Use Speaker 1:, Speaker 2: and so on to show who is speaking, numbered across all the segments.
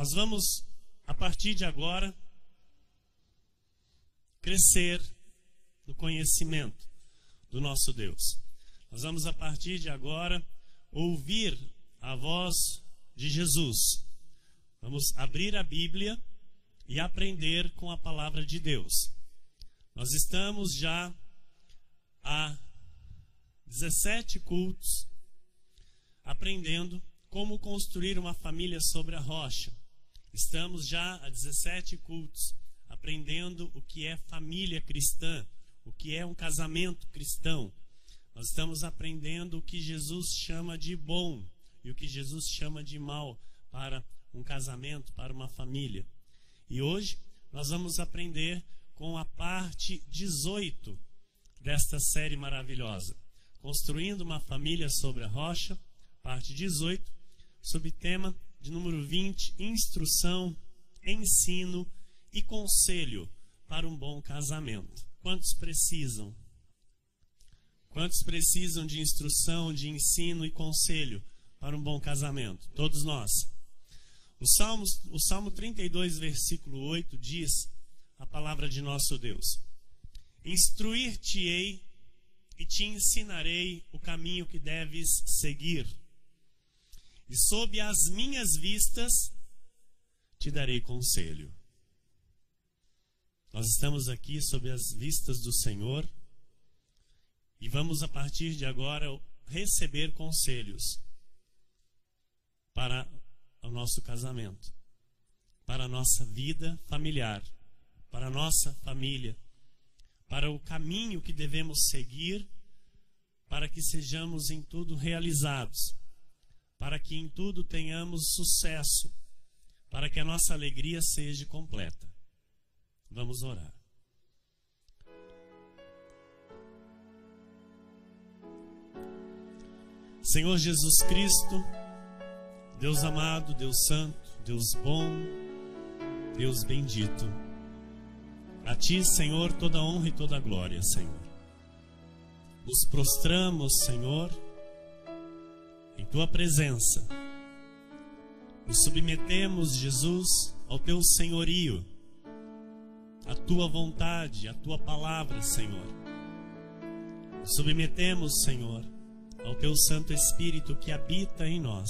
Speaker 1: Nós vamos, a partir de agora, crescer no conhecimento do nosso Deus. Nós vamos, a partir de agora, ouvir a voz de Jesus. Vamos abrir a Bíblia e aprender com a palavra de Deus. Nós estamos já há 17 cultos aprendendo como construir uma família sobre a rocha. Estamos já há 17 cultos aprendendo o que é família cristã, o que é um casamento cristão. Nós estamos aprendendo o que Jesus chama de bom e o que Jesus chama de mal para um casamento, para uma família. E hoje nós vamos aprender com a parte 18 desta série maravilhosa, Construindo uma Família sobre a Rocha, parte 18, sob tema de número 20, Instrução, Ensino e Conselho para um bom casamento. Quantos precisam? Quantos precisam de instrução, de ensino e conselho para um bom casamento? Todos nós. O Salmo 32, versículo 8 diz a palavra de nosso Deus: Instruir-te-ei e te ensinarei o caminho que deves seguir, e sob as minhas vistas te darei conselho. Nós estamos aqui sob as vistas do Senhor e vamos, a partir de agora, receber conselhos para o nosso casamento, para a nossa vida familiar, para a nossa família, para o caminho que devemos seguir, para que sejamos em tudo realizados, para que em tudo tenhamos sucesso, para que a nossa alegria seja completa. Vamos orar. Senhor Jesus Cristo, Deus amado, Deus santo, Deus bom, Deus bendito, a Ti, Senhor, toda honra e toda glória, Senhor. Nos prostramos, Senhor, em Tua presença. Nos submetemos, Jesus, ao Teu senhorio, à Tua vontade, à Tua palavra, Senhor. Nos submetemos, Senhor, ao Teu Santo Espírito que habita em nós.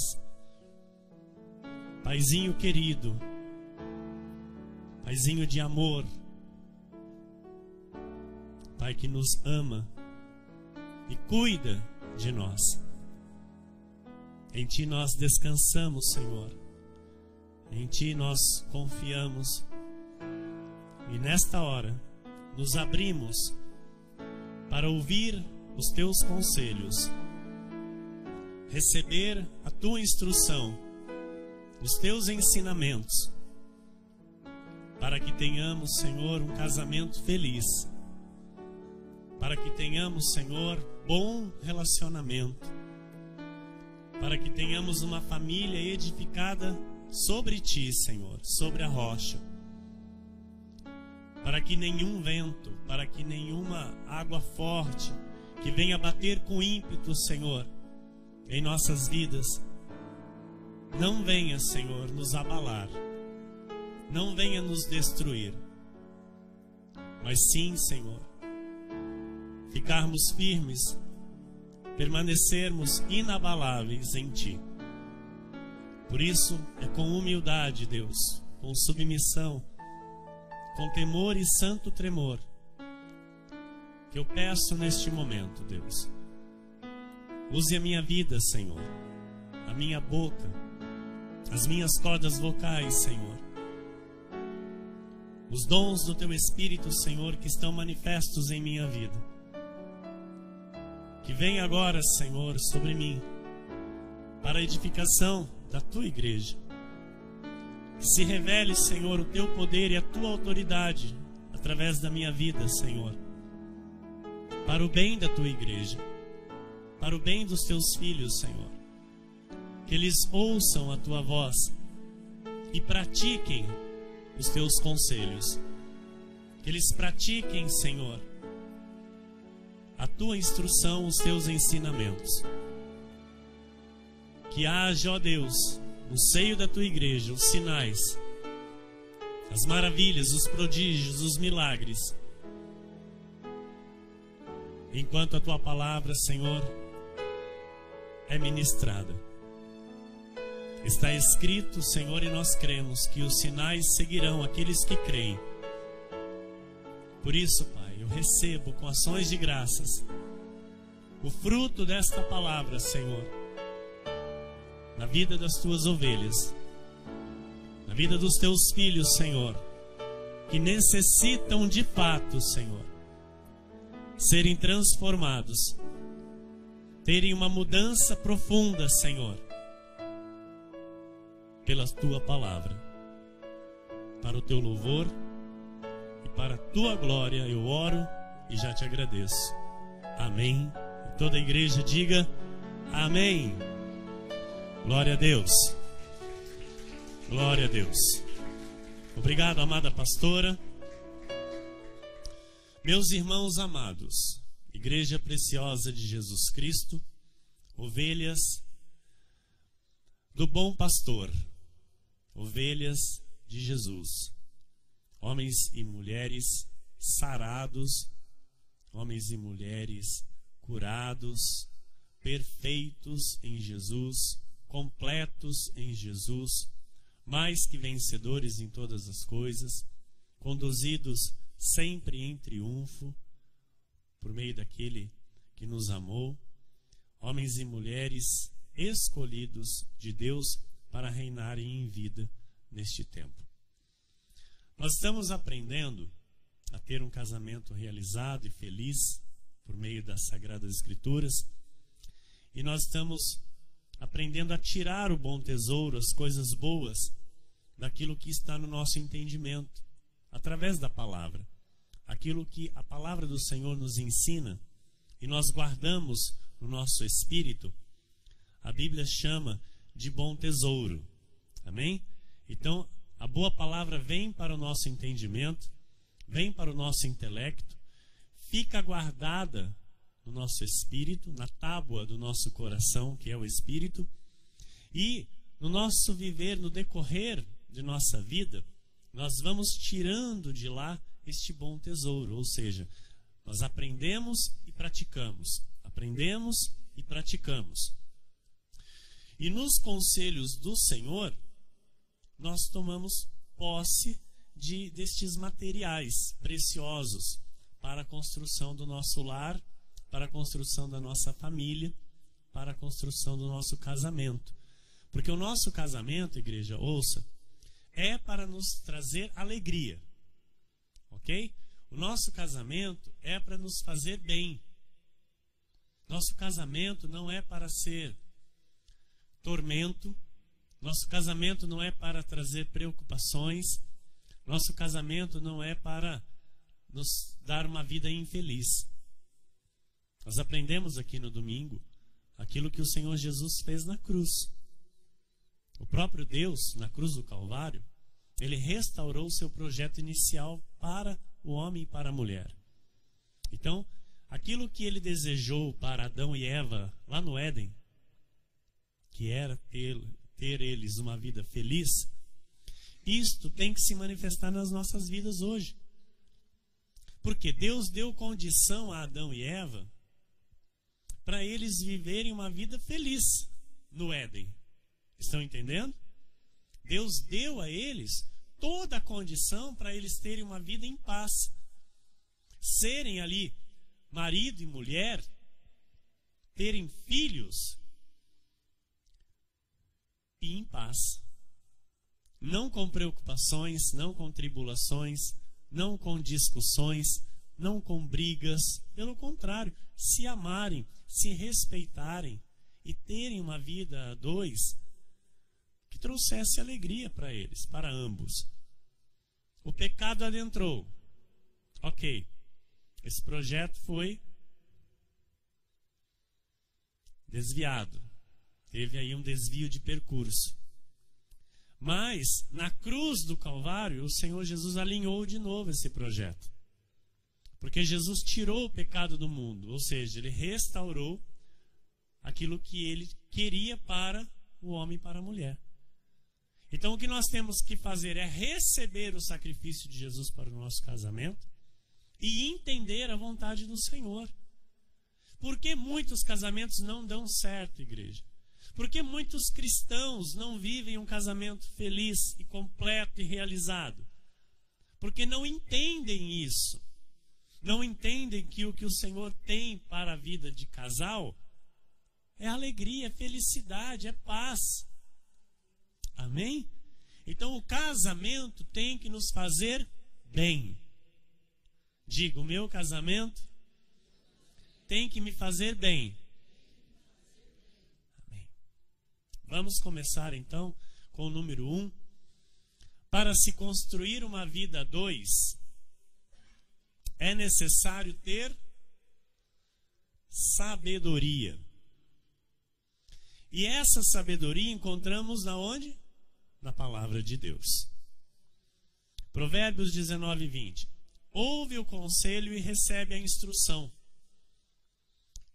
Speaker 1: Paizinho querido, Paizinho de amor, Pai que nos ama e cuida de nós. Em Ti nós descansamos, Senhor. Em Ti nós confiamos. E nesta hora nos abrimos para ouvir os Teus conselhos, receber a Tua instrução, os Teus ensinamentos, para que tenhamos, Senhor, um casamento feliz, para que tenhamos, Senhor, bom relacionamento, para que tenhamos uma família edificada sobre Ti, Senhor, sobre a rocha, para que nenhum vento, para que nenhuma água forte que venha bater com ímpeto, Senhor, em nossas vidas, não venha, Senhor, nos abalar, não venha nos destruir, mas sim, Senhor, ficarmos firmes, permanecermos inabaláveis em Ti. Por isso, é com humildade, Deus, com submissão, com temor e santo tremor, que eu peço neste momento, Deus, use a minha vida, Senhor, a minha boca, as minhas cordas vocais, Senhor, os dons do Teu Espírito, Senhor, que estão manifestos em minha vida. Que venha agora, Senhor, sobre mim, para a edificação da Tua igreja. Que se revele, Senhor, o Teu poder e a Tua autoridade através da minha vida, Senhor, para o bem da Tua igreja, para o bem dos Teus filhos, Senhor. Que eles ouçam a Tua voz e pratiquem os Teus conselhos. Que eles pratiquem, Senhor, a Tua instrução, os Teus ensinamentos. Que haja, ó Deus, no seio da tua igreja, os sinais, as maravilhas, os prodígios, os milagres, enquanto a tua palavra, Senhor, é ministrada. Está escrito, Senhor, e nós cremos que os sinais seguirão aqueles que creem. Por isso, Pai, eu recebo com ações de graças o fruto desta palavra, Senhor, na vida das tuas ovelhas, na vida dos teus filhos, Senhor, que necessitam de fato, Senhor, serem transformados, terem uma mudança profunda, Senhor, pela tua palavra, para o teu louvor e para a tua glória. Eu oro e já te agradeço. Amém. E toda a igreja diga amém. Glória a Deus. Glória a Deus. Obrigado, amada pastora. Meus irmãos amados, Igreja Preciosa de Jesus Cristo, ovelhas do bom pastor, ovelhas de Jesus, homens e mulheres sarados, homens e mulheres curados, perfeitos em Jesus, completos em Jesus, mais que vencedores em todas as coisas, conduzidos sempre em triunfo, por meio daquele que nos amou, homens e mulheres escolhidos de Deus para reinarem em vida neste tempo. Nós estamos aprendendo a ter um casamento realizado e feliz por meio das Sagradas Escrituras, e nós estamos aprendendo a tirar o bom tesouro, as coisas boas, daquilo que está no nosso entendimento, através da palavra. Aquilo que a palavra do Senhor nos ensina e nós guardamos no nosso espírito, a Bíblia chama de bom tesouro. Amém? Então, a boa palavra vem para o nosso entendimento, vem para o nosso intelecto, fica guardada no nosso espírito, na tábua do nosso coração, que é o espírito, e no nosso viver, no decorrer de nossa vida, nós vamos tirando de lá este bom tesouro, ou seja, nós aprendemos e praticamos, aprendemos e praticamos. E nos conselhos do Senhor, nós tomamos posse destes materiais preciosos para a construção do nosso lar, para a construção da nossa família, para a construção do nosso casamento. Porque o nosso casamento, igreja, ouça, é para nos trazer alegria. Ok? O nosso casamento é para nos fazer bem. Nosso casamento não é para ser tormento. Nosso casamento não é para trazer preocupações. Nosso casamento não é para nos dar uma vida infeliz. Nós aprendemos aqui no domingo aquilo que o Senhor Jesus fez na cruz. O próprio Deus, na cruz do Calvário, ele restaurou o seu projeto inicial para o homem e para a mulher. Então, aquilo que ele desejou para Adão e Eva lá no Éden, que era ter eles uma vida feliz, isto tem que se manifestar nas nossas vidas hoje. Porque Deus deu condição a Adão e Eva para eles viverem uma vida feliz no Éden. Estão entendendo? Deus deu a eles toda a condição para eles terem uma vida em paz. Serem ali marido e mulher, terem filhos e em paz. Não com preocupações, não com tribulações, não com discussões, não com brigas. Pelo contrário, se amarem, se respeitarem e terem uma vida a dois que trouxesse alegria para eles, para ambos. O pecado adentrou. Ok. Esse projeto foi desviado. Teve aí um desvio de percurso. Mas, na cruz do Calvário, o Senhor Jesus alinhou de novo esse projeto. Porque Jesus tirou o pecado do mundo, ou seja, ele restaurou aquilo que ele queria para o homem e para a mulher. Então o que nós temos que fazer é receber o sacrifício de Jesus para o nosso casamento e entender a vontade do Senhor. Por que muitos casamentos não dão certo, igreja? Por que muitos cristãos não vivem um casamento feliz e completo e realizado? Porque não entendem isso. Não entendem que o Senhor tem para a vida de casal é alegria, é felicidade, é paz. Amém? Então o casamento tem que nos fazer bem. Diga, o meu casamento tem que me fazer bem. Amém. Vamos começar então com o número 1. Para se construir uma vida a 2, é necessário ter sabedoria. E essa sabedoria encontramos na onde? Na palavra de Deus. Provérbios 19:20. Ouve o conselho e recebe a instrução.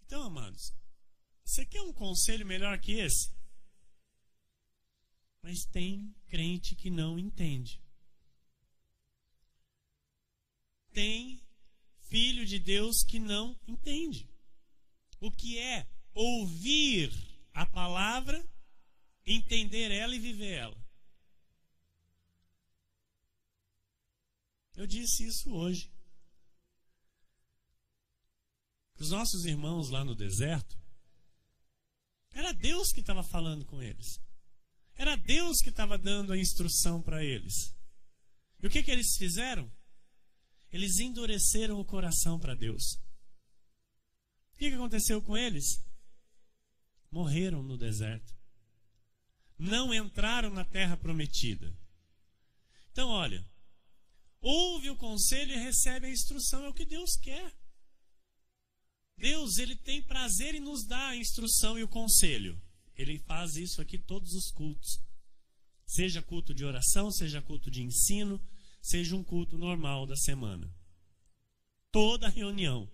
Speaker 1: Então, amados, você quer um conselho melhor que esse? Mas tem crente que não entende. Tem filho de Deus que não entende o que é ouvir a palavra, entender ela e viver ela. Eu disse isso hoje. Os nossos irmãos lá no deserto, era Deus que estava falando com eles. Era Deus que estava dando a instrução para eles. E o que eles fizeram? Eles endureceram o coração para Deus. O que aconteceu com eles? Morreram no deserto. Não entraram na terra prometida. Então, olha, ouve o conselho e recebe a instrução. É o que Deus quer. Deus, Ele tem prazer em nos dar a instrução e o conselho. Ele faz isso aqui todos os cultos. Seja culto de oração, seja culto de ensino, seja um culto normal da semana. Toda reunião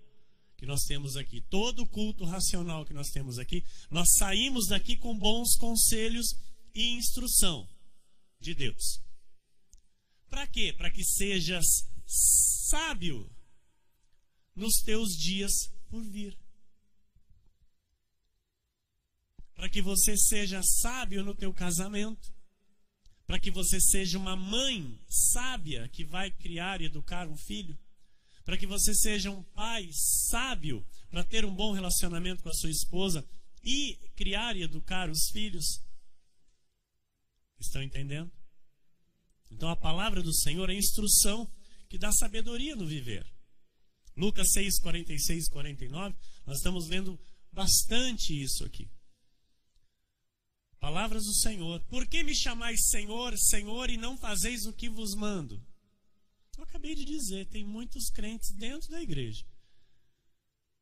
Speaker 1: que nós temos aqui, todo culto racional que nós temos aqui, nós saímos daqui com bons conselhos e instrução de Deus. Para quê? Para que sejas sábio nos teus dias por vir. Para que você seja sábio no teu casamento. Para que você seja uma mãe sábia que vai criar e educar um filho. Para que você seja um pai sábio para ter um bom relacionamento com a sua esposa e criar e educar os filhos. Estão entendendo? Então a palavra do Senhor é instrução que dá sabedoria no viver. Lucas 6, 46 e 49, nós estamos lendo bastante isso aqui. Palavras do Senhor. Por que me chamais Senhor, Senhor, e não fazeis o que vos mando? Eu acabei de dizer, tem muitos crentes dentro da igreja,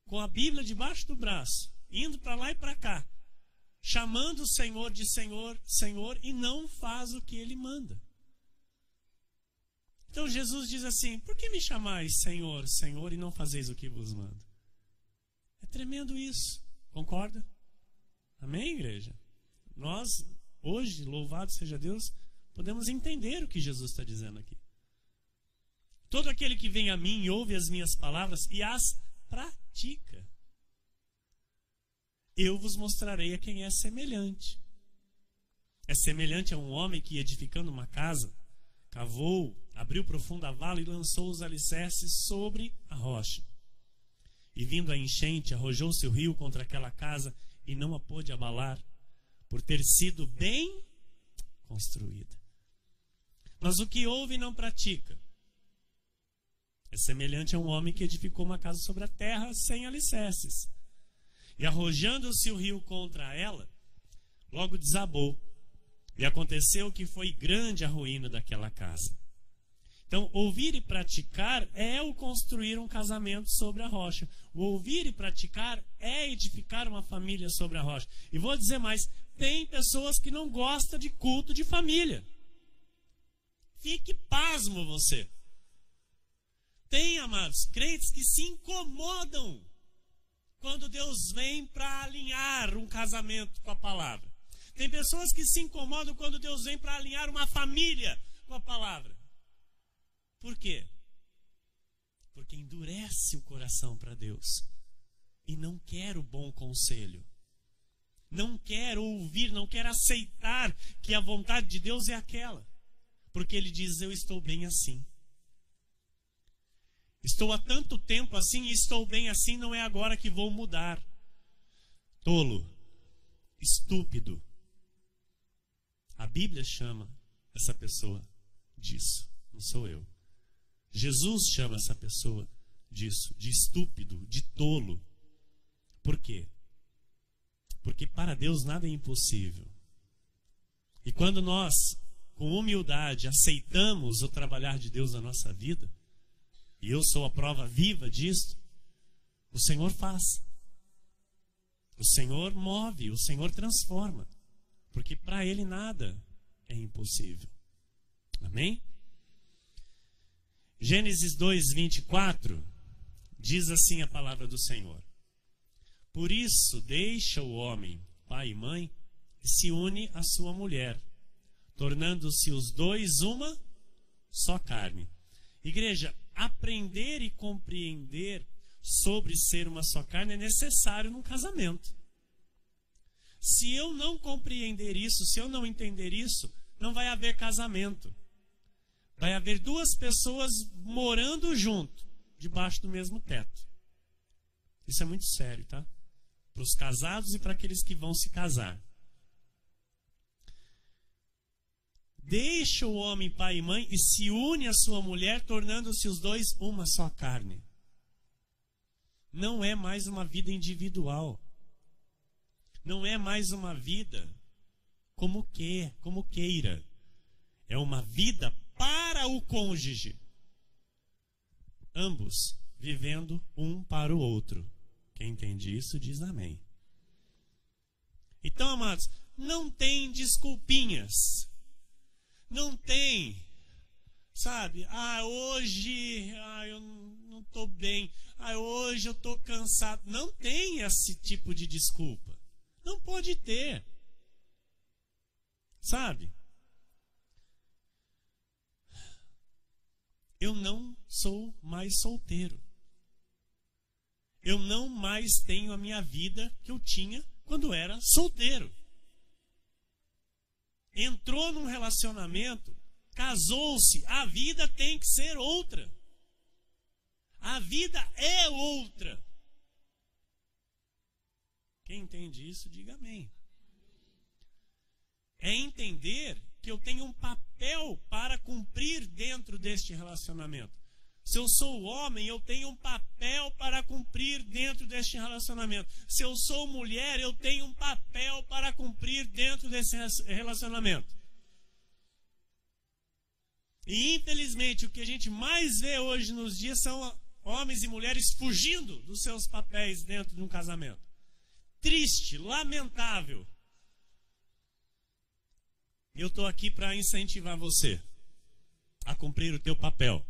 Speaker 1: com a Bíblia debaixo do braço, indo para lá e para cá, chamando o Senhor de Senhor, Senhor, e não faz o que Ele manda. Então Jesus diz assim, por que me chamais Senhor, Senhor, e não fazeis o que vos mando? É tremendo isso, concorda? Amém, igreja? Nós, hoje, louvado seja Deus, podemos entender o que Jesus está dizendo aqui. Todo aquele que vem a mim e ouve as minhas palavras e as pratica, eu vos mostrarei a quem é semelhante. É semelhante a um homem que, edificando uma casa, cavou, abriu profunda vala e lançou os alicerces sobre a rocha. E vindo a enchente, arrojou-se o rio contra aquela casa e não a pôde abalar, por ter sido bem construída. Mas o que ouve e não pratica é semelhante a um homem que edificou uma casa sobre a terra sem alicerces. E arrojando-se o rio contra ela, logo desabou. E aconteceu que foi grande a ruína daquela casa. Então, ouvir e praticar é o construir um casamento sobre a rocha. O ouvir e praticar é edificar uma família sobre a rocha. E vou dizer mais, tem pessoas que não gostam de culto de família. Fique pasmo você. Tem, amados, crentes que se incomodam quando Deus vem para alinhar um casamento com a palavra. Tem pessoas que se incomodam quando Deus vem para alinhar uma família com a palavra. Por quê? Porque endurece o coração para Deus e não quer o bom conselho. Não quer ouvir, não quer aceitar que a vontade de Deus é aquela. Porque ele diz, eu estou bem assim. Estou há tanto tempo assim e estou bem assim, não é agora que vou mudar. Tolo, estúpido. A Bíblia chama essa pessoa disso, não sou eu. Jesus chama essa pessoa disso, de estúpido, de tolo. Por quê? Porque para Deus nada é impossível. E quando nós, com humildade, aceitamos o trabalhar de Deus na nossa vida, e eu sou a prova viva disso, o Senhor faz. O Senhor move, o Senhor transforma. Porque para Ele nada é impossível. Amém? Gênesis 2:24 diz assim a palavra do Senhor. Por isso deixa o homem, pai e mãe, e se une à sua mulher, tornando-se os dois uma só carne. Igreja, aprender e compreender sobre ser uma só carne é necessário num casamento. Se eu não compreender isso, se eu não entender isso, não vai haver casamento. Vai haver duas pessoas morando junto, debaixo do mesmo teto. Isso é muito sério, tá? Para os casados e para aqueles que vão se casar. Deixa o homem pai e mãe e se une à sua mulher, tornando-se os dois uma só carne. Não é mais uma vida individual. Não é mais uma vida como queira. É uma vida para o cônjuge. Ambos vivendo um para o outro. Quem entende isso diz amém. Então, amados, não tem desculpinhas. Não tem, sabe? Hoje eu não estou bem. Hoje eu estou cansado. Não tem esse tipo de desculpa. Não pode ter. Sabe? Eu não sou mais solteiro. Eu não mais tenho a minha vida que eu tinha quando era solteiro. Entrou num relacionamento, casou-se, a vida tem que ser outra. A vida é outra. Quem entende isso, diga amém. É entender que eu tenho um papel para cumprir dentro deste relacionamento. Se eu sou homem, eu tenho um papel para cumprir dentro deste relacionamento. Se eu sou mulher, eu tenho um papel para cumprir dentro desse relacionamento. E infelizmente o que a gente mais vê hoje nos dias são homens e mulheres fugindo dos seus papéis dentro de um casamento. Triste, lamentável. Eu estou aqui para incentivar você a cumprir o teu papel.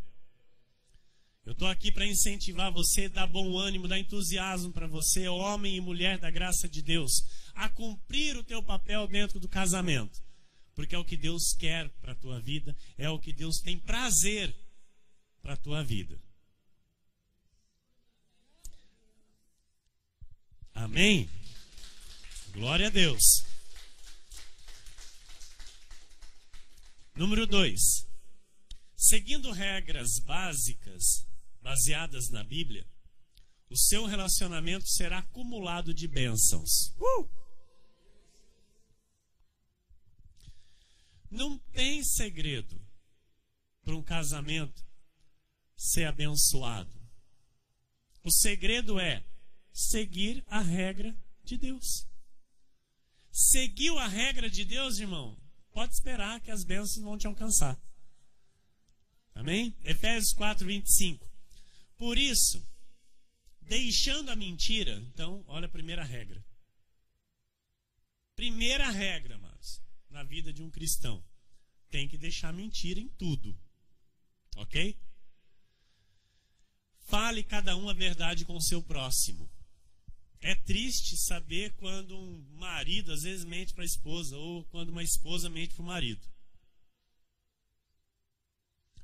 Speaker 1: Eu estou aqui para incentivar você, dar bom ânimo, dar entusiasmo para você, homem e mulher da graça de Deus, a cumprir o teu papel dentro do casamento. Porque é o que Deus quer para a tua vida, é o que Deus tem prazer para a tua vida. Amém? Glória a Deus. Número 2. Seguindo regras básicas, baseadas na Bíblia, o seu relacionamento será acumulado de bênçãos. Não tem segredo para um casamento ser abençoado. O segredo é seguir a regra de Deus. Seguiu a regra de Deus, irmão? Pode esperar que as bênçãos vão te alcançar. Amém? Efésios 4:25. Por isso, deixando a mentira, então, olha a primeira regra. Primeira regra, amados, na vida de um cristão. Tem que deixar mentira em tudo. Ok? Fale cada um a verdade com o seu próximo. É triste saber quando um marido às vezes mente para a esposa, ou quando uma esposa mente para o marido.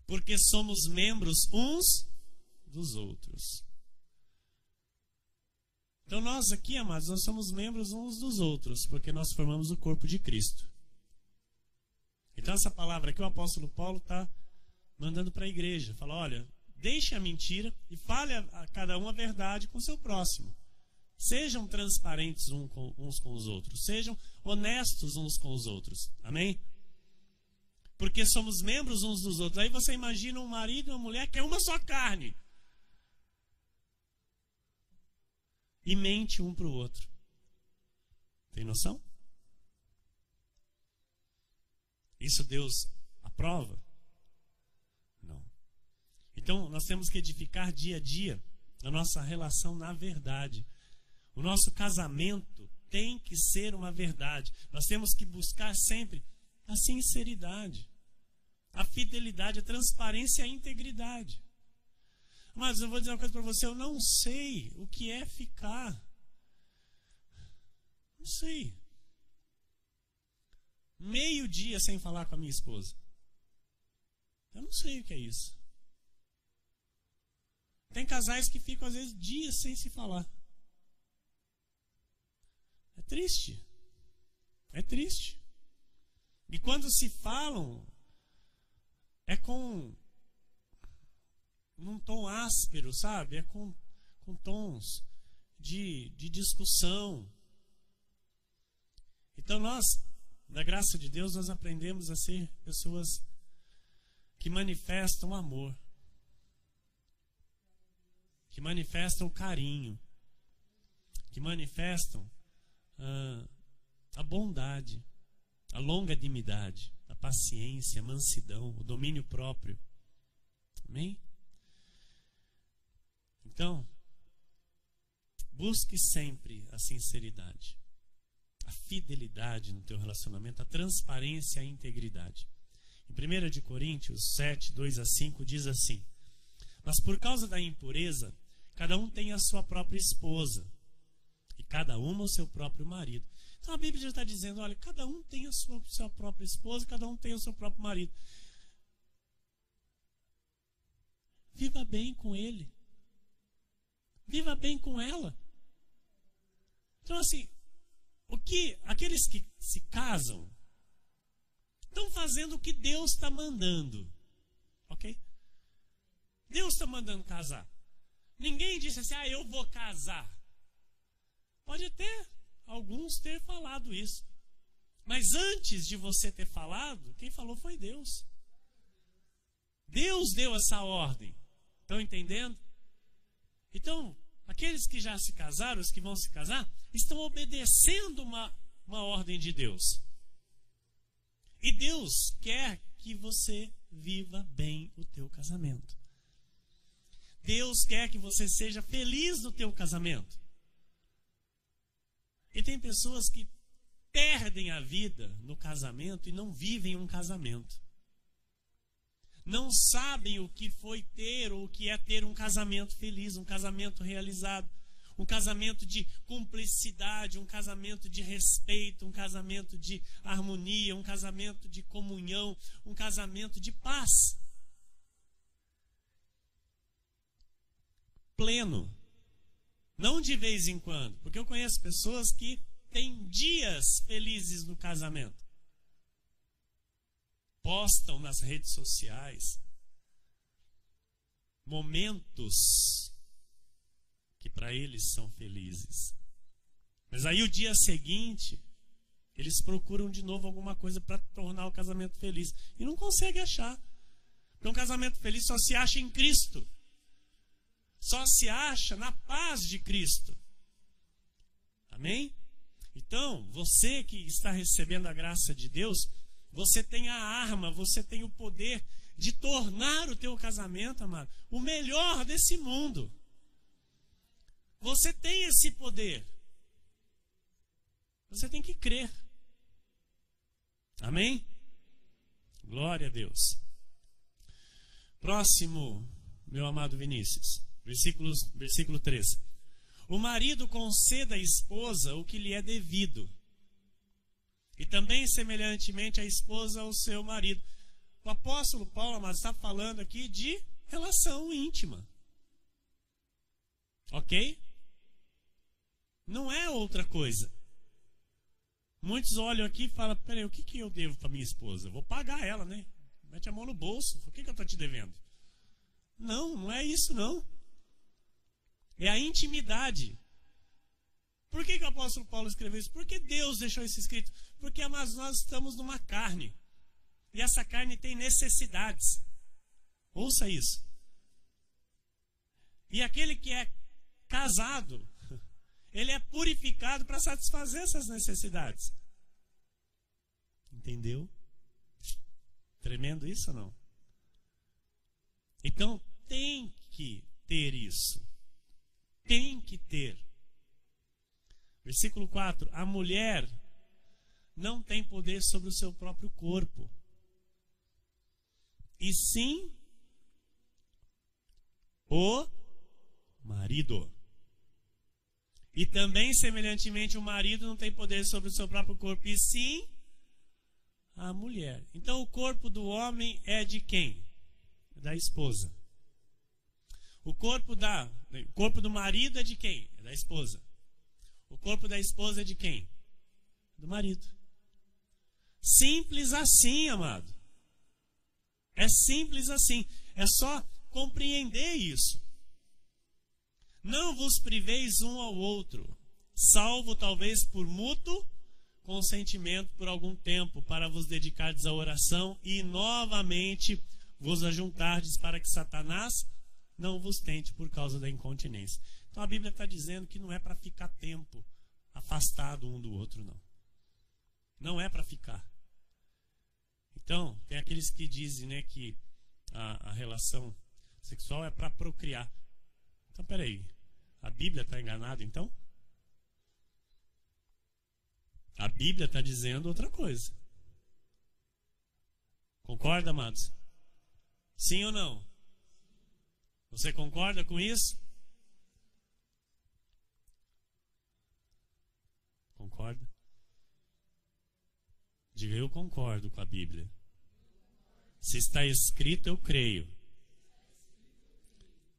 Speaker 1: Porque somos membros uns dos outros. Então nós aqui, amados, nós somos membros uns dos outros, porque nós formamos o corpo de Cristo. Então essa palavra aqui o apóstolo Paulo está mandando para a igreja. Fala, olha, deixe a mentira e fale a cada um a verdade com o seu próximo. Sejam transparentes uns com os outros. Sejam honestos uns com os outros. Amém? Porque somos membros uns dos outros. Aí você imagina um marido e uma mulher que é uma só carne. E mente um para o outro. Tem noção? Isso Deus aprova? Não. Então nós temos que edificar dia a dia a nossa relação na verdade. O nosso casamento tem que ser uma verdade. Nós temos que buscar sempre a sinceridade, a fidelidade, a transparência e a integridade. Mas eu vou dizer uma coisa para você, eu não sei o que é ficar. Não sei. Meio dia sem falar com a minha esposa. Eu não sei o que é isso. Tem casais que ficam às vezes dias sem se falar. É triste. É triste. E quando se falam, é com num tom áspero, sabe? É com tons de discussão. Então nós, da graça de Deus, nós aprendemos a ser pessoas que manifestam amor, que manifestam carinho, que manifestam a bondade, a longanimidade, a paciência, a mansidão, o domínio próprio. Amém? Então, busque sempre a sinceridade, a fidelidade no teu relacionamento, a transparência e a integridade. Em 1 Coríntios 7, 2-5 diz assim: mas por causa da impureza, cada um tem a sua própria esposa, e cada uma o seu próprio marido. Então a Bíblia já está dizendo, olha, cada um tem a sua própria esposa, cada um tem o seu próprio marido. Viva bem com ele. Viva bem com ela. Então assim, aqueles que se casam estão fazendo o que Deus está mandando. Ok? Deus está mandando casar. Ninguém disse assim, eu vou casar. Pode até alguns ter falado isso. Mas antes de você ter falado, quem falou foi Deus. Deus deu essa ordem. Estão entendendo? Então, aqueles que já se casaram, os que vão se casar, estão obedecendo uma ordem de Deus. E Deus quer que você viva bem o teu casamento. Deus quer que você seja feliz no teu casamento. E tem pessoas que perdem a vida no casamento e não vivem um casamento. Não sabem o que foi ter ou o que é ter um casamento feliz, um casamento realizado, um casamento de cumplicidade, um casamento de respeito, um casamento de harmonia, um casamento de comunhão, um casamento de paz. Pleno. Não de vez em quando, porque eu conheço pessoas que têm dias felizes no casamento. Postam nas redes sociais momentos que para eles são felizes. Mas aí o dia seguinte, eles procuram de novo alguma coisa para tornar o casamento feliz. E não conseguem achar. Porque um casamento feliz só se acha em Cristo. Só se acha na paz de Cristo. Amém? Então, você que está recebendo a graça de Deus, você tem a arma, você tem o poder de tornar o teu casamento, amado, o melhor desse mundo. Você tem esse poder. Você tem que crer. Amém? Glória a Deus. Próximo, meu amado Vinícius. Versículo 3. O marido conceda à esposa o que lhe é devido. E também, semelhantemente, a esposa ao seu marido. O apóstolo Paulo, amados, está falando aqui de relação íntima. Ok? Não é outra coisa. Muitos olham aqui e falam, peraí, o que eu devo para minha esposa? Eu vou pagar ela, né? Mete a mão no bolso. O que eu estou te devendo? Não é isso não. É a intimidade. Por que o apóstolo Paulo escreveu isso? Porque Deus deixou isso escrito. Porque, amados, nós estamos numa carne. E essa carne tem necessidades. Ouça isso. E aquele que é casado, ele é purificado para satisfazer essas necessidades. Entendeu? Tremendo isso ou não? Então, tem que ter isso. Tem que ter. Versículo 4. A mulher não tem poder sobre o seu próprio corpo. E sim o marido. E também, semelhantemente, o marido não tem poder sobre o seu próprio corpo. E sim a mulher. Então, o corpo do homem é de quem? Da esposa. O corpo do marido é de quem? É da esposa. O corpo da esposa é de quem? Do marido. Simples assim, amado. É simples assim. É só compreender isso. Não vos priveis um ao outro, salvo talvez por mútuo consentimento por algum tempo, para vos dedicardes à oração e novamente vos ajuntardes para que Satanás não vos tente por causa da incontinência. Então a Bíblia está dizendo que não é para ficar tempo afastado um do outro, não. Não é para ficar. Então, tem aqueles que dizem, né, que a relação sexual é para procriar. Então, peraí, a Bíblia está enganada, então? A Bíblia está dizendo outra coisa. Concorda, amados? Sim ou não? Você concorda com isso? Concorda? Diga, eu concordo com a Bíblia. Se está escrito, eu creio.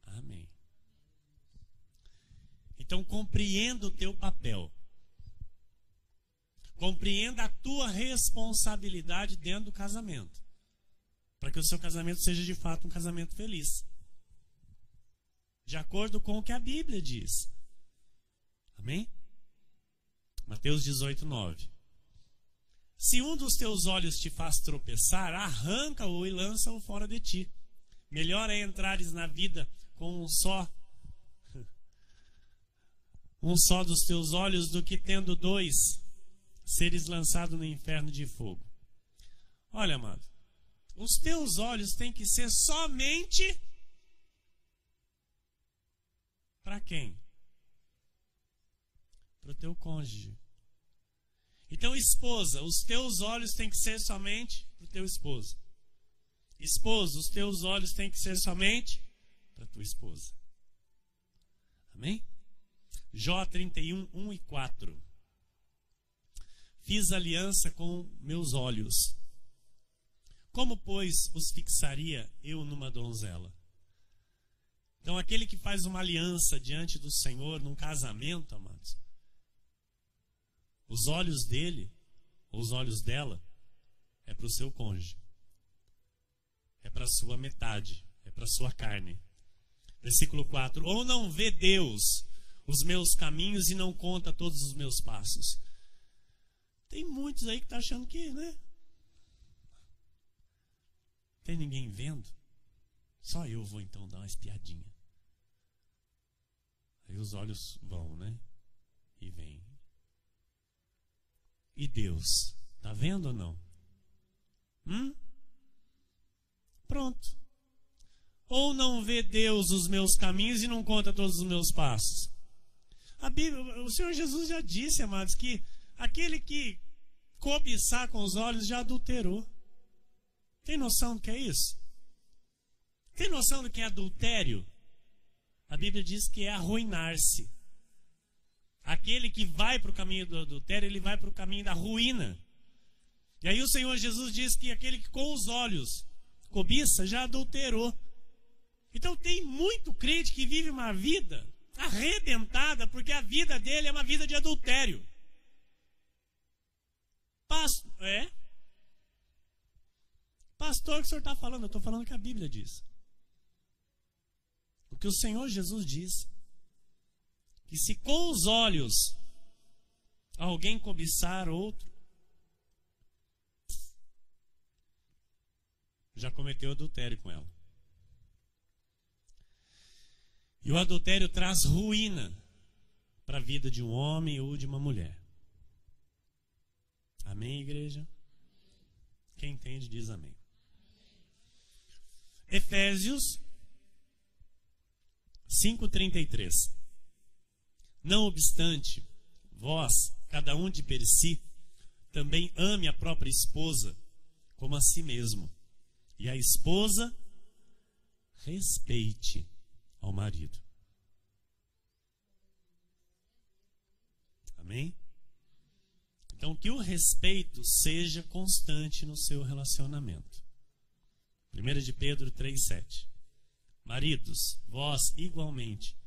Speaker 1: Amém. Então, compreenda o teu papel. Compreenda a tua responsabilidade dentro do casamento. Para que o seu casamento seja de fato um casamento feliz. De acordo com o que a Bíblia diz. Amém? Mateus 18, 9. Se um dos teus olhos te faz tropeçar, arranca-o e lança-o fora de ti. Melhor é entrares na vida com um só dos teus olhos do que tendo dois, seres lançado no inferno de fogo. Olha, amado, os teus olhos têm que ser somente para quem? Para o teu cônjuge. Então, esposa, os teus olhos têm que ser somente para o teu esposo. Esposo, os teus olhos têm que ser somente para a tua esposa. Amém? Jó 31, 1 e 4. Fiz aliança com meus olhos. Como, pois, os fixaria eu numa donzela? Então, aquele que faz uma aliança diante do Senhor num casamento, amados, os olhos dele, ou os olhos dela, é para o seu cônjuge. É para a sua metade, é para a sua carne. Versículo 4. Ou não vê Deus os meus caminhos e não conta todos os meus passos. Tem muitos aí que estão achando que, né? Tem ninguém vendo? Só eu vou então dar uma espiadinha. Aí os olhos vão, né? E vêm. E Deus? Está vendo ou não? Pronto. Ou não vê Deus os meus caminhos e não conta todos os meus passos? A Bíblia, o Senhor Jesus já disse, amados, que aquele que cobiçar com os olhos já adulterou. Tem noção do que é isso? Tem noção do que é adultério? A Bíblia diz que é arruinar-se. Aquele que vai para o caminho do adultério, ele vai para o caminho da ruína. E aí o Senhor Jesus diz que aquele que com os olhos cobiça já adulterou. Então tem muito crente que vive uma vida arrebentada porque a vida dele é uma vida de adultério. Pastor, o que o senhor está falando? Eu estou falando o que a Bíblia diz. O que o Senhor Jesus diz. Que se com os olhos alguém cobiçar outro, já cometeu adultério com ela. E o adultério traz ruína para a vida de um homem ou de uma mulher. Amém, igreja? Quem entende diz amém. Efésios 5:33. Não obstante, vós, cada um de per si, também ame a própria esposa como a si mesmo. E a esposa respeite ao marido. Amém? Então, que o respeito seja constante no seu relacionamento. 1 de Pedro 3,7. Maridos, vós igualmente,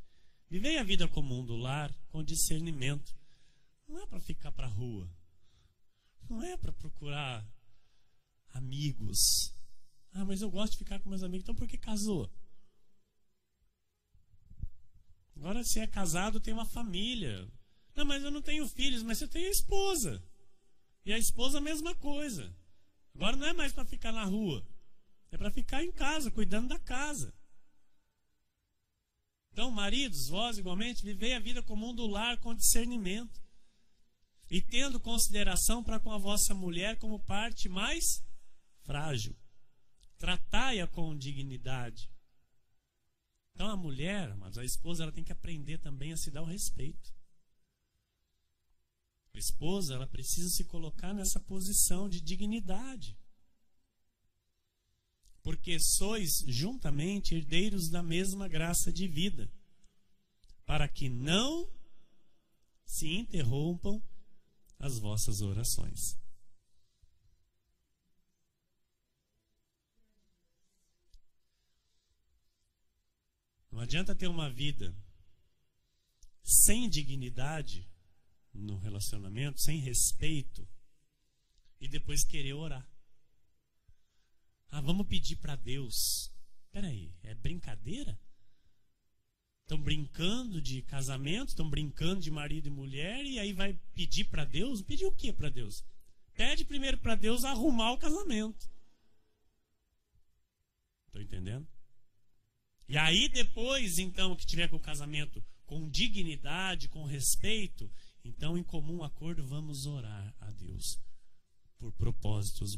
Speaker 1: vivei a vida comum do lar com discernimento. Não é para ficar para a rua. Não é para procurar amigos. Ah, mas eu gosto de ficar com meus amigos. Então por que casou? Agora, se é casado, tem uma família. Não, mas eu não tenho filhos, mas você tem a esposa. E a esposa a mesma coisa. Agora não é mais para ficar na rua. É para ficar em casa, cuidando da casa. Então, maridos, vós igualmente, vivei a vida comum do lar com discernimento. E tendo consideração para com a vossa mulher como parte mais frágil. Tratai-a com dignidade. Então a mulher, mas a esposa, ela tem que aprender também a se dar o respeito. A esposa, ela precisa se colocar nessa posição de dignidade. Porque sois juntamente herdeiros da mesma graça de vida, para que não se interrompam as vossas orações. Não adianta ter uma vida sem dignidade no relacionamento, sem respeito, e depois querer orar. Ah, vamos pedir para Deus. Espera aí, é brincadeira? Estão brincando de casamento, estão brincando de marido e mulher, e aí vai pedir para Deus? Pedir o que para Deus? Pede primeiro para Deus arrumar o casamento. Estão entendendo? E aí depois, então, que tiver com o casamento com dignidade, com respeito, então em comum acordo vamos orar a Deus por propósitos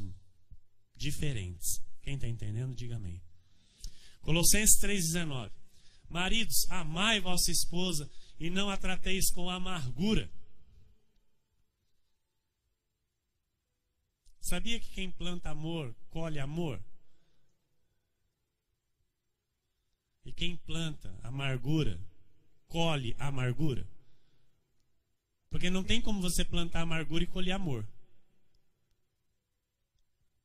Speaker 1: diferentes. Quem está entendendo, diga amém. Colossenses 3,19. Maridos, amai vossa esposa e não a trateis com amargura. Sabia que quem planta amor, colhe amor? E quem planta amargura, colhe amargura? Porque não tem como você plantar amargura e colher amor.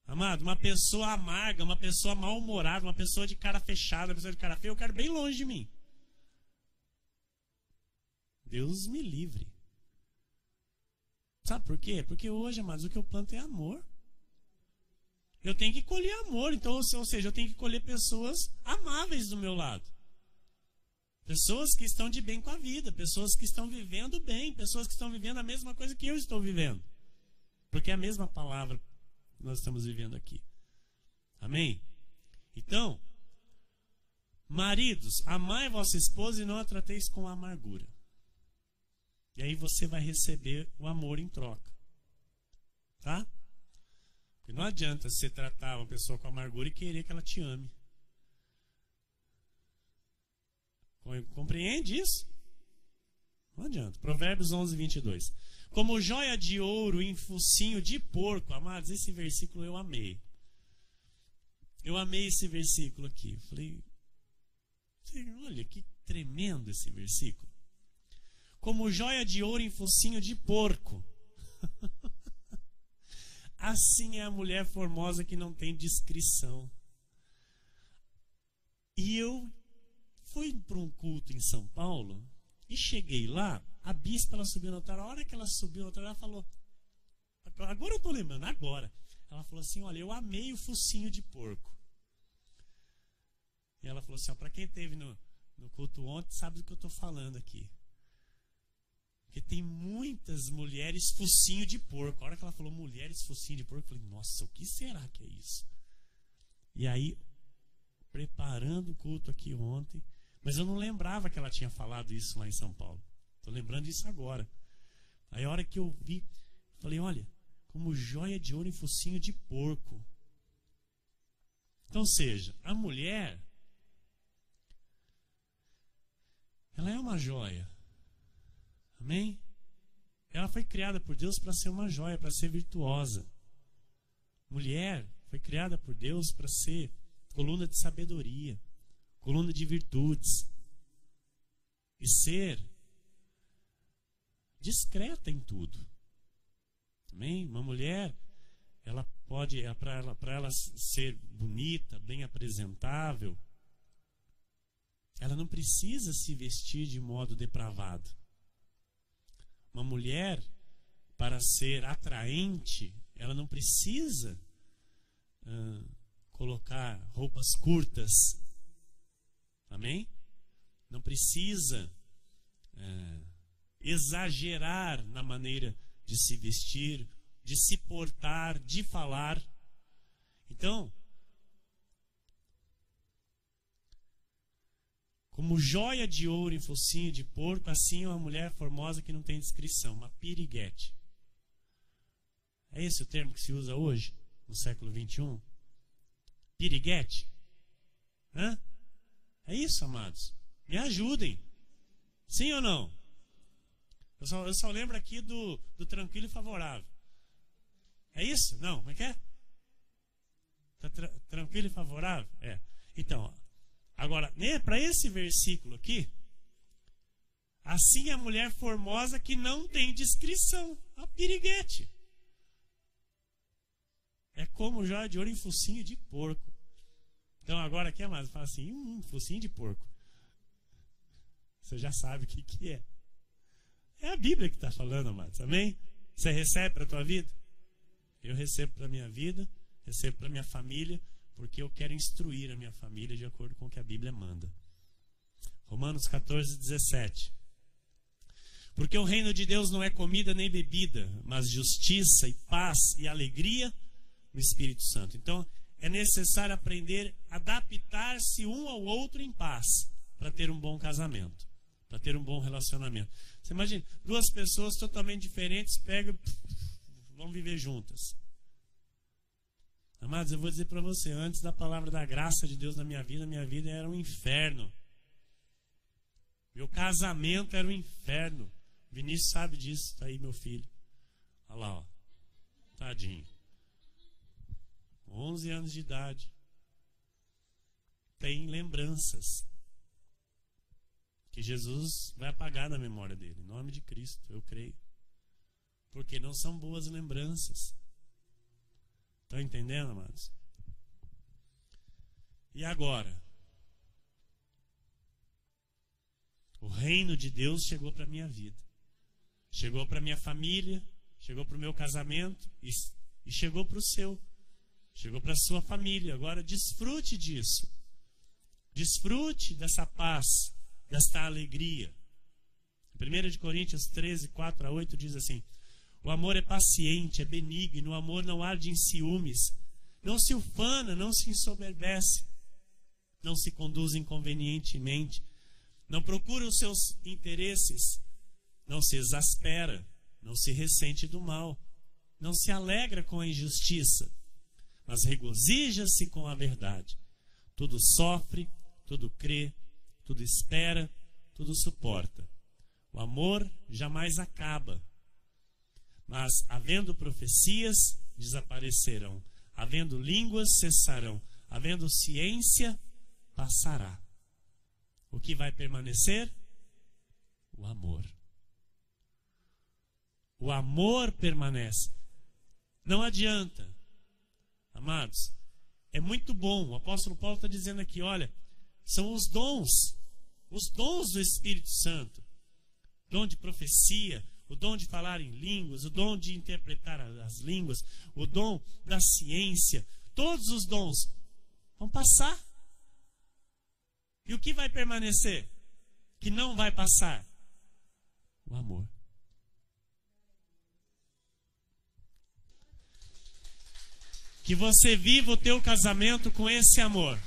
Speaker 1: Amado, uma pessoa amarga, uma pessoa mal-humorada, uma pessoa de cara fechada, uma pessoa de cara feia, eu quero bem longe de mim. Deus me livre. Sabe por quê? Porque hoje, amados, o que eu planto é amor. Eu tenho que colher amor. Então, ou seja, eu tenho que colher pessoas amáveis do meu lado. Pessoas que estão de bem com a vida. Pessoas que estão vivendo bem. Pessoas que estão vivendo a mesma coisa que eu estou vivendo. Porque é a mesma palavra que nós estamos vivendo aqui. Amém? Então, maridos, amai vossa esposa e não a trateis com amargura. E aí você vai receber o amor em troca. Tá? Porque não adianta você tratar uma pessoa com amargura e querer que ela te ame. Compreende isso? Não adianta. Provérbios 11:22. Como joia de ouro em focinho de porco. Amados, esse versículo eu amei. Eu amei esse versículo aqui. Falei, olha que tremendo esse versículo. como joia de ouro em focinho de porco. Assim é a mulher formosa que não tem descrição. E eu fui para um culto em São Paulo e cheguei lá, a bispa ela subiu no altar. A hora que ela subiu no altar, ela falou, agora eu estou lembrando, agora. Ela falou assim, olha, eu amei o focinho de porco. E ela falou assim, para quem esteve no culto ontem, sabe do que eu estou falando aqui. Porque tem muitas mulheres focinho de porco. A hora que ela falou mulheres focinho de porco, eu falei, nossa, o que será que é isso? E aí, preparando o culto aqui ontem, mas eu não lembrava que ela tinha falado isso lá em São Paulo. Estou lembrando disso agora. Aí a hora que eu vi, falei, olha, como joia de ouro em focinho de porco. Então, seja, a mulher, ela é uma joia. Amém? Ela foi criada por Deus para ser uma joia, para ser virtuosa. Mulher foi criada por Deus para ser coluna de sabedoria, coluna de virtudes. E ser discreta em tudo. Amém? Uma mulher, ela pode, para ela ser bonita, bem apresentável, ela não precisa se vestir de modo depravado. Uma mulher, para ser atraente, ela não precisa colocar roupas curtas. Amém? Não precisa exagerar na maneira de se vestir, de se portar, de falar. Então, como joia de ouro em focinho de porco, assim é uma mulher formosa que não tem descrição, uma piriguete. É esse o termo que se usa hoje, no século XXI? Piriguete? Hã? É isso, amados? Me ajudem. Sim ou não? Eu só lembro aqui do tranquilo e favorável. É isso? Não, como é que é? Tá tranquilo e favorável? É. Então, ó. Agora, para esse versículo aqui, assim é a mulher formosa que não tem descrição, a piriguete. É como joia de ouro em focinho de porco. Então agora aqui, amados, fala assim, focinho de porco. Você já sabe o que é. É a Bíblia que está falando, amados, amém? Você recebe para a tua vida? Eu recebo para a minha vida, recebo para a minha família, porque eu quero instruir a minha família de acordo com o que a Bíblia manda. Romanos 14, 17. Porque o reino de Deus não é comida nem bebida, mas justiça e paz e alegria no Espírito Santo. Então, é necessário aprender a adaptar-se um ao outro em paz, para ter um bom casamento, para ter um bom relacionamento. Você imagina, duas pessoas totalmente diferentes pegam, vão viver juntas. Amados, eu vou dizer para você, antes da palavra da graça de Deus na minha vida era um inferno. Meu casamento era um inferno. Vinícius sabe disso, tá aí meu filho. Olha lá, ó. Tadinho. 11 anos de idade. Tem lembranças que Jesus vai apagar da memória dele. Em nome de Cristo, eu creio. Porque não são boas lembranças. Estão entendendo, amados? E agora? O reino de Deus chegou para a minha vida. Chegou para a minha família, chegou para o meu casamento e chegou para o seu. Chegou para a sua família. Agora desfrute disso. Desfrute dessa paz, desta alegria. 1 Coríntios 13, 4 a 8 diz assim: o amor é paciente, é benigno, o amor não arde em ciúmes, não se ufana, não se ensoberbece, não se conduz inconvenientemente, não procura os seus interesses, não se exaspera, não se ressente do mal, não se alegra com a injustiça, mas regozija-se com a verdade. Tudo sofre, tudo crê, tudo espera, tudo suporta. O amor jamais acaba. Mas, havendo profecias, desaparecerão. Havendo línguas, cessarão. Havendo ciência, passará. O que vai permanecer? O amor. O amor permanece. Não adianta, amados. É muito bom. O apóstolo Paulo está dizendo aqui, olha, são os dons do Espírito Santo. O dom de profecia, o dom de falar em línguas, o dom de interpretar as línguas, o dom da ciência. Todos os dons vão passar. E o que vai permanecer? Que não vai passar? O amor. Que você viva o teu casamento com esse amor.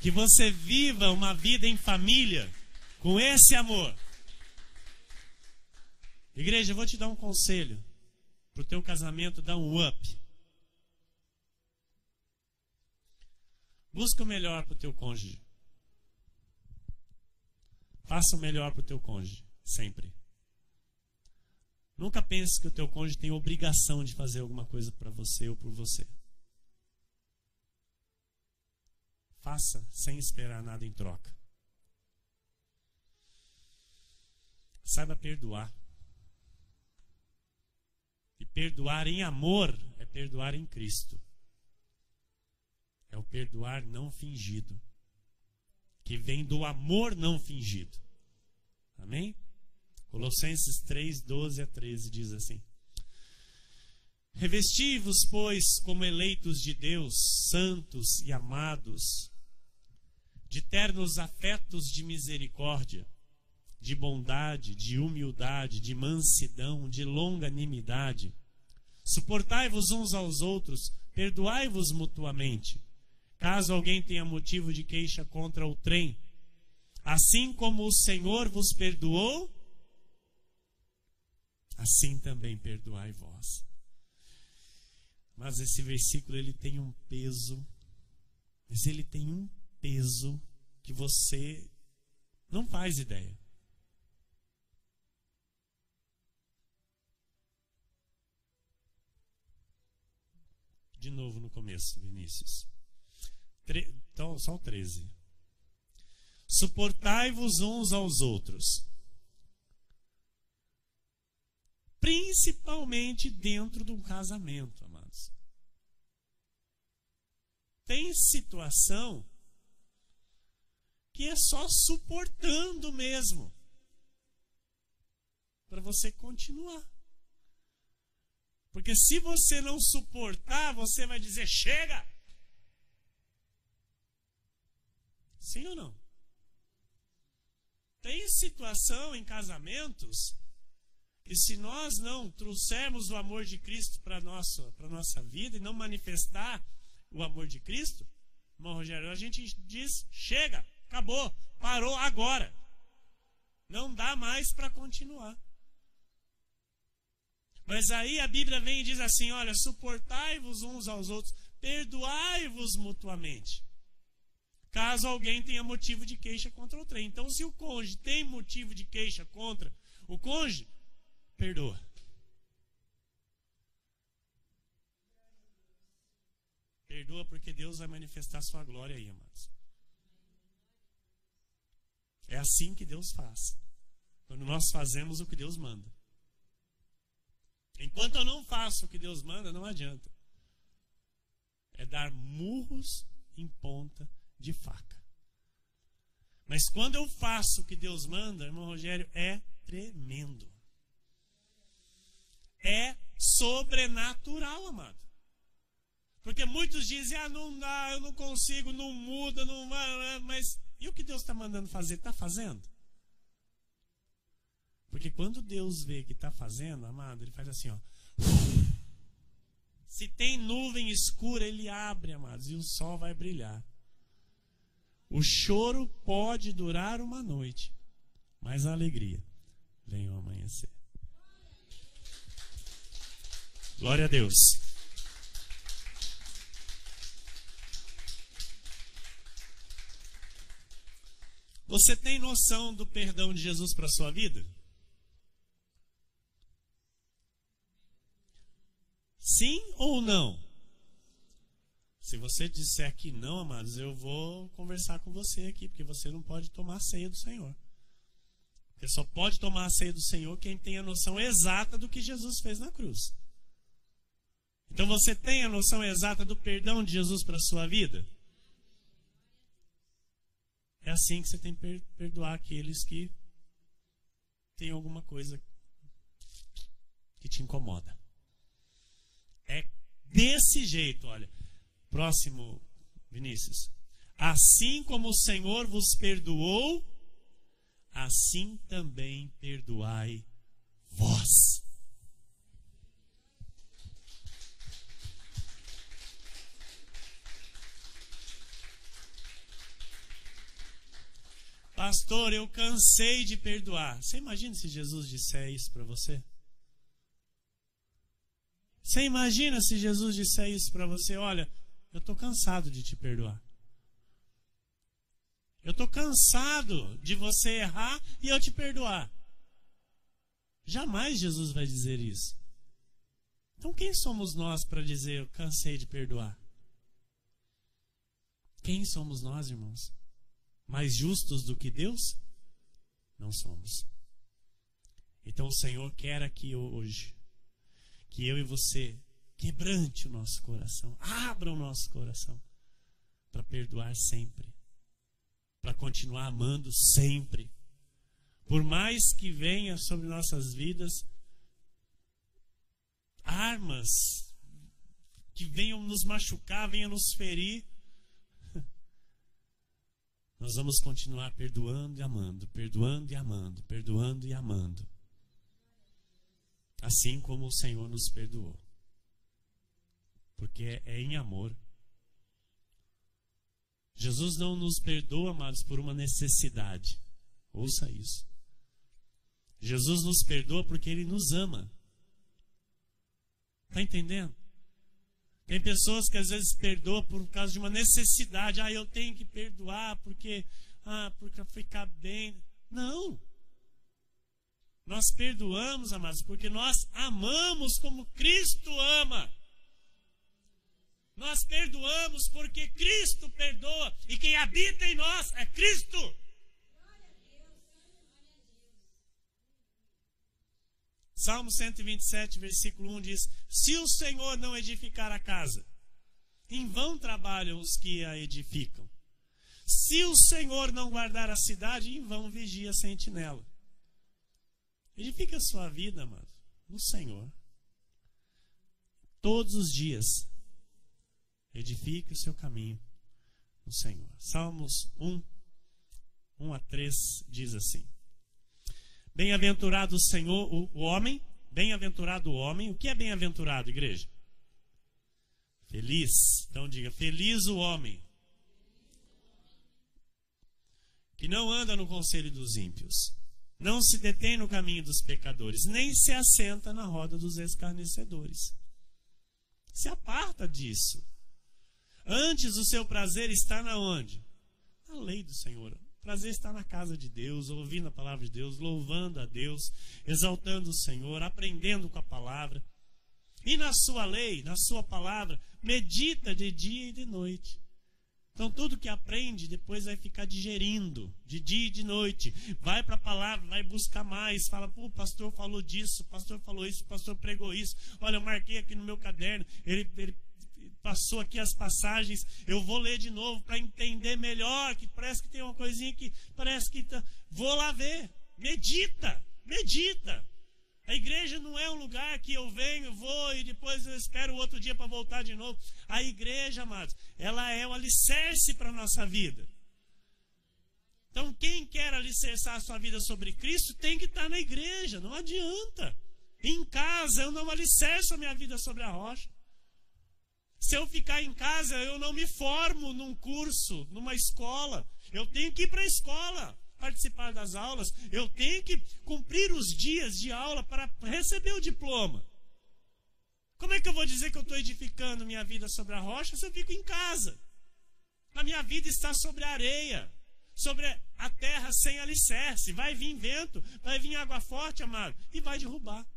Speaker 1: Que você viva uma vida em família com esse amor. Igreja, eu vou te dar um conselho para o teu casamento dar um up. Busca o melhor para o teu cônjuge. Faça o melhor para o teu cônjuge, sempre. Nunca pense que o teu cônjuge tem obrigação de fazer alguma coisa para você ou por você. Faça sem esperar nada em troca. Saiba perdoar. E perdoar em amor é perdoar em Cristo. É o perdoar não fingido, que vem do amor não fingido. Amém? Colossenses 3, 12 a 13 diz assim: Revesti-vos, pois, como eleitos de Deus, santos e amados, de ternos afetos de misericórdia, de bondade, de humildade, de mansidão, de longanimidade. Suportai-vos uns aos outros, perdoai-vos mutuamente, caso alguém tenha motivo de queixa contra o trem. Assim como o Senhor vos perdoou, assim também perdoai vós. Mas esse versículo ele tem um peso, mas ele tem um peso que você não faz ideia. De novo no começo, Vinícius. Então, só o 13. Suportai-vos uns aos outros, principalmente dentro de um casamento, amados. Tem situação que é só suportando mesmo, para você continuar. Porque se você não suportar, você vai dizer, chega! Sim ou não? Tem situação em casamentos que se nós não trouxermos o amor de Cristo para a nossa vida e não manifestar o amor de Cristo, irmão Rogério, a gente diz, chega, acabou, parou agora. Não dá mais para continuar. Mas aí a Bíblia vem e diz assim, olha, suportai-vos uns aos outros, perdoai-vos mutuamente, caso alguém tenha motivo de queixa contra o trem. Então, se o cônjuge tem motivo de queixa contra o cônjuge, perdoa. Perdoa porque Deus vai manifestar sua glória aí, amados. É assim que Deus faz. Quando nós fazemos o que Deus manda. Enquanto eu não faço o que Deus manda, não adianta. É dar murros em ponta de faca. Mas quando eu faço o que Deus manda, irmão Rogério, é tremendo. É sobrenatural, amado. Porque muitos dizem, não dá, eu não consigo, não muda, não vai, mas e o que Deus está mandando fazer? Está fazendo? Porque quando Deus vê que está fazendo, amado, ele faz assim, ó. Se tem nuvem escura, ele abre, amados, e o sol vai brilhar. O choro pode durar uma noite, mas a alegria vem ao amanhecer. Glória a Deus. Você tem noção do perdão de Jesus para a sua vida? Sim ou não? Se você disser que não, amados, eu vou conversar com você aqui, porque você não pode tomar a ceia do Senhor. Porque só pode tomar a ceia do Senhor quem tem a noção exata do que Jesus fez na cruz. Então você tem a noção exata do perdão de Jesus para a sua vida? É assim que você tem que perdoar aqueles que têm alguma coisa que te incomoda. É desse jeito, olha. Próximo, Vinícius. Assim como o Senhor vos perdoou, assim também perdoai vós. Pastor, eu cansei de perdoar. Você imagina se Jesus disser isso para você? Você imagina se Jesus disser isso para você? Olha, eu estou cansado de te perdoar. Eu estou cansado de você errar e eu te perdoar. Jamais Jesus vai dizer isso. Então quem somos nós para dizer eu cansei de perdoar? Quem somos nós, irmãos? Mais justos do que Deus? Não somos. Então o Senhor quer aqui hoje que eu e você quebrante o nosso coração, abra o nosso coração para perdoar sempre, para continuar amando sempre. Por mais que venha sobre nossas vidas armas que venham nos machucar, venham nos ferir, nós vamos continuar perdoando e amando, perdoando e amando, perdoando e amando. Assim como o Senhor nos perdoou. Porque é em amor. Jesus não nos perdoa, amados, por uma necessidade. Ouça isso. Jesus nos perdoa porque Ele nos ama. Está entendendo? Tem pessoas que às vezes perdoam por causa de uma necessidade. Eu tenho que perdoar porque ficar bem. Não. Nós perdoamos, amados, porque nós amamos como Cristo ama. Nós perdoamos porque Cristo perdoa. E quem habita em nós é Cristo. Salmo 127, versículo 1 diz: se o Senhor não edificar a casa, em vão trabalham os que a edificam. Se o Senhor não guardar a cidade, em vão vigia a sentinela. Edifique a sua vida, amado, no Senhor. Todos os dias, edifique o seu caminho no Senhor. Salmos 1 a 3 diz assim: bem-aventurado o Senhor, o homem, bem-aventurado o homem. O que é bem-aventurado, igreja? Feliz. Então diga, feliz o homem que não anda no conselho dos ímpios, não se detém no caminho dos pecadores, nem se assenta na roda dos escarnecedores. Se aparta disso. Antes o seu prazer está na onde? Na lei do Senhor. O prazer está na casa de Deus, ouvindo a palavra de Deus, louvando a Deus, exaltando o Senhor, aprendendo com a palavra. E na sua lei, na sua palavra, medita de dia e de noite. Então tudo que aprende depois vai ficar digerindo, de dia e de noite. Vai para a palavra, vai buscar mais. Fala, o pastor falou disso, o pastor falou isso, o pastor pregou isso. Olha, eu marquei aqui no meu caderno, ele passou aqui as passagens, eu vou ler de novo para entender melhor, que parece que tem uma coisinha que parece que... Vou lá ver, medita. A igreja não é um lugar que eu venho, vou e depois eu espero o outro dia para voltar de novo. A igreja, amados, ela é o alicerce para a nossa vida. Então quem quer alicerçar a sua vida sobre Cristo tem que estar na igreja, não adianta. Em casa eu não alicerço a minha vida sobre a rocha. Se eu ficar em casa, eu não me formo num curso, numa escola. Eu tenho que ir para a escola, participar das aulas. Eu tenho que cumprir os dias de aula para receber o diploma. Como é que eu vou dizer que eu estou edificando minha vida sobre a rocha se eu fico em casa? A minha vida está sobre a areia, sobre a terra sem alicerce. Vai vir vento, vai vir água forte, amado, e vai derrubar.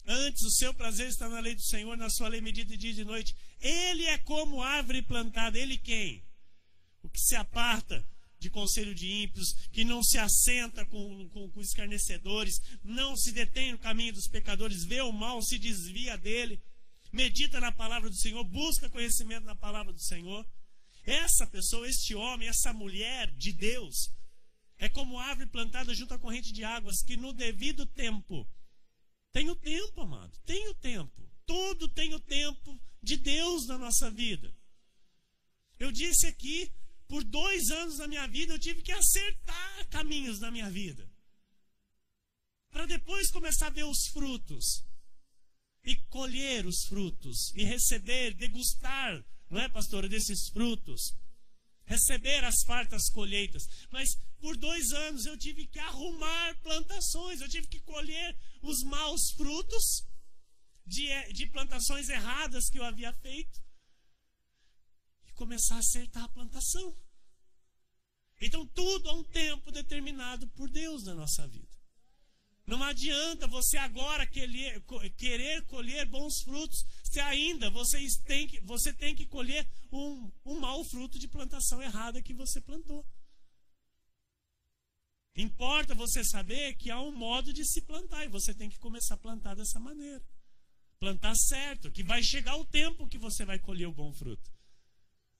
Speaker 1: Antes o seu prazer está na lei do Senhor, na sua lei medida de dia e de noite. Ele é como árvore plantada. Ele quem? O que se aparta de conselho de ímpios, que não se assenta com escarnecedores, não se detém no caminho dos pecadores, vê o mal, se desvia dele, medita na palavra do Senhor, busca conhecimento na palavra do Senhor. Essa pessoa, este homem, essa mulher de Deus, é como árvore plantada junto à corrente de águas, que no devido tempo, tem o tempo, amado, tem o tempo, tudo tem o tempo de Deus na nossa vida. Eu disse aqui, por 2 anos da minha vida, eu tive que acertar caminhos na minha vida, para depois começar a ver os frutos, e colher os frutos, e receber, degustar, não é, pastora, desses frutos, receber as fartas colheitas. Mas por 2 anos eu tive que arrumar plantações, eu tive que colher os maus frutos de plantações erradas que eu havia feito, e começar a acertar a plantação. Então tudo há um tempo determinado por Deus na nossa vida. Não adianta você agora querer colher bons frutos, se ainda você tem que colher um mau fruto de plantação errada que você plantou. Importa você saber que há um modo de se plantar, e você tem que começar a plantar dessa maneira. Plantar certo, que vai chegar o tempo que você vai colher o bom fruto.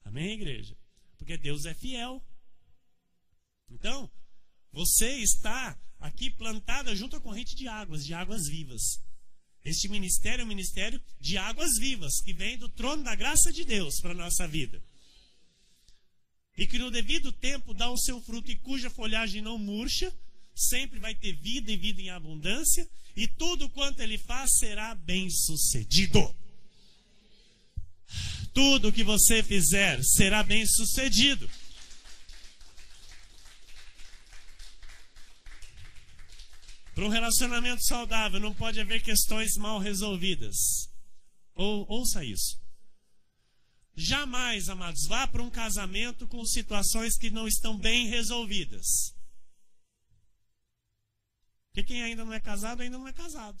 Speaker 1: Amém, igreja? Porque Deus é fiel. Então, você está aqui plantada junto à corrente de águas vivas. Este ministério é um ministério de águas vivas, que vem do trono da graça de Deus para a nossa vida. E que no devido tempo dá o seu fruto, e cuja folhagem não murcha, sempre vai ter vida e vida em abundância, e tudo quanto ele faz será bem sucedido. Tudo que você fizer será bem sucedido. Para um relacionamento saudável não pode haver questões mal resolvidas. Ouça isso. Jamais, amados, vá para um casamento com situações que não estão bem resolvidas. Porque quem ainda não é casado, ainda não é casado.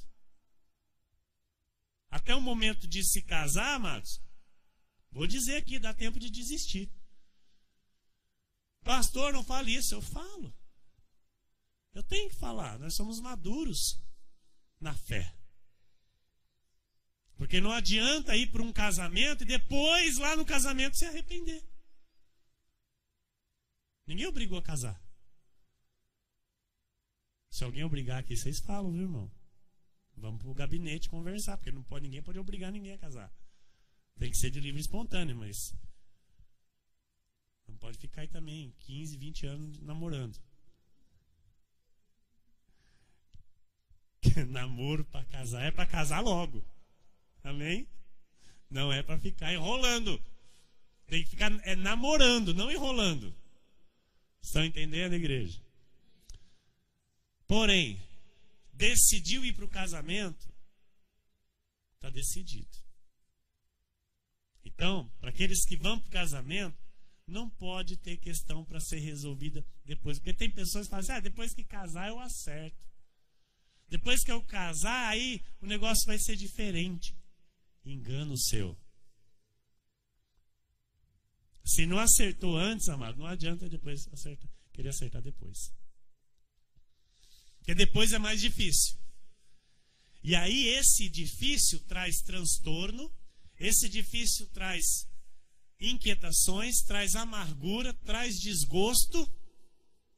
Speaker 1: Até o momento de se casar, amados, vou dizer aqui, dá tempo de desistir. Pastor, não fale isso. Eu falo. Eu tenho que falar, nós somos maduros na fé. Porque não adianta ir para um casamento e depois lá no casamento se arrepender. Ninguém obrigou a casar. Se alguém obrigar aqui, vocês falam, viu, irmão? Vamos para o gabinete conversar, porque ninguém pode obrigar ninguém a casar. Tem que ser de livre e espontâneo, mas não pode ficar aí também 15, 20 anos namorando. Namoro para casar é para casar logo. Amém? Não é para ficar enrolando. Tem que ficar namorando, não enrolando. Estão entendendo, igreja? Porém, decidiu ir para o casamento, está decidido. Então, para aqueles que vão para o casamento, não pode ter questão para ser resolvida depois. Porque tem pessoas que falam assim, depois que casar eu acerto. Depois que eu casar, aí o negócio vai ser diferente. Engano seu. Se não acertou antes, amado, não adianta depois querer acertar depois. Porque depois é mais difícil. E aí esse difícil traz transtorno, esse difícil traz inquietações, traz amargura, traz desgosto.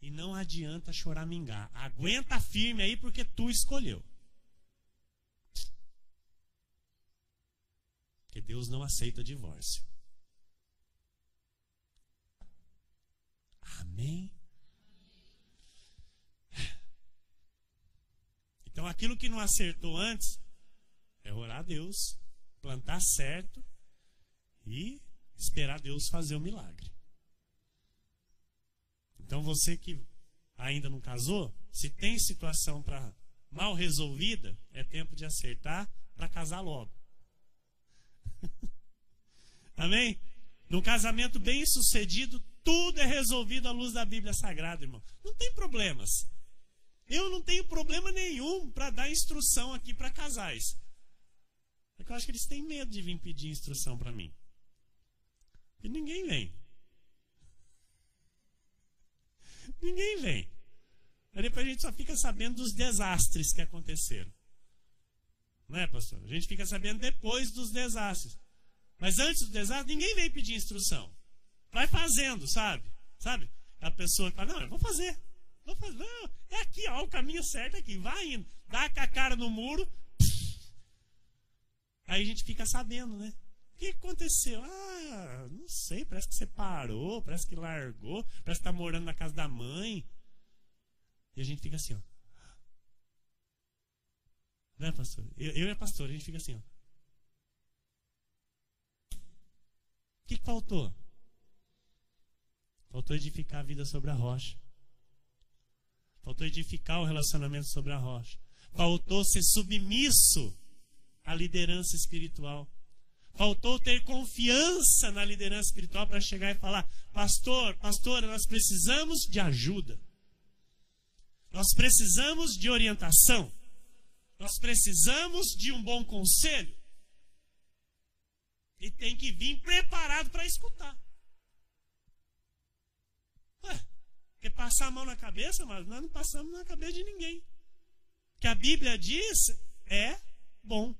Speaker 1: E não adianta choramingar. Aguenta firme aí porque tu escolheu. Porque Deus não aceita divórcio. Amém? Então aquilo que não acertou antes é orar a Deus, plantar certo e esperar Deus fazer o milagre. Então você que ainda não casou, se tem situação para mal resolvida, é tempo de acertar para casar logo. Amém? Num casamento bem sucedido, tudo é resolvido à luz da Bíblia Sagrada, irmão. Não tem problemas. Eu não tenho problema nenhum para dar instrução aqui para casais. É que eu acho que eles têm medo de vir pedir instrução para mim. E ninguém vem. Ninguém vem. Aí depois a gente só fica sabendo dos desastres que aconteceram. Não é, pastor? A gente fica sabendo depois dos desastres. Mas antes do desastre, ninguém vem pedir instrução. Vai fazendo, sabe? Sabe? A pessoa fala, não, eu vou fazer. Não, é aqui, ó, o caminho certo é aqui. Vai indo. Dá com a cara no muro. Aí a gente fica sabendo, né? O que aconteceu? Ah, não sei, parece que você parou, parece que largou, parece que está morando na casa da mãe. E a gente fica assim, ó. Não é, pastor? Eu e a pastora, a gente fica assim, ó. O que faltou? Faltou edificar a vida sobre a rocha. Faltou edificar o relacionamento sobre a rocha. Faltou ser submisso à liderança espiritual. Faltou ter confiança na liderança espiritual para chegar e falar, pastora, nós precisamos de ajuda. Nós precisamos de orientação. Nós precisamos de um bom conselho. E tem que vir preparado para escutar. Porque passar a mão na cabeça, mas nós não passamos na cabeça de ninguém. O que a Bíblia diz é bom.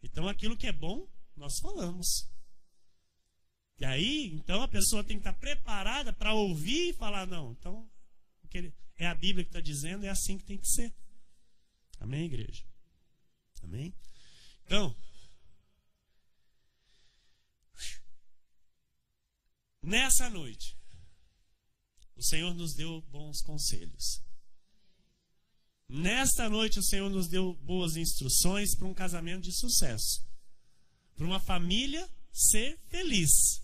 Speaker 1: Então aquilo que é bom, nós falamos. E aí, então a pessoa tem que estar preparada para ouvir e falar, não, então é a Bíblia que está dizendo, é assim que tem que ser. Amém, igreja? Amém? Então, nessa noite, o Senhor nos deu bons conselhos. Nesta noite, o Senhor nos deu boas instruções para um casamento de sucesso. Para uma família ser feliz.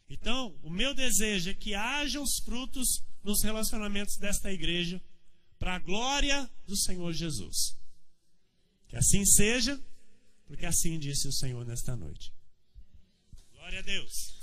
Speaker 1: Então, o meu desejo é que haja os frutos nos relacionamentos desta igreja para a glória do Senhor Jesus. Que assim seja, porque assim disse o Senhor nesta noite. Glória a Deus.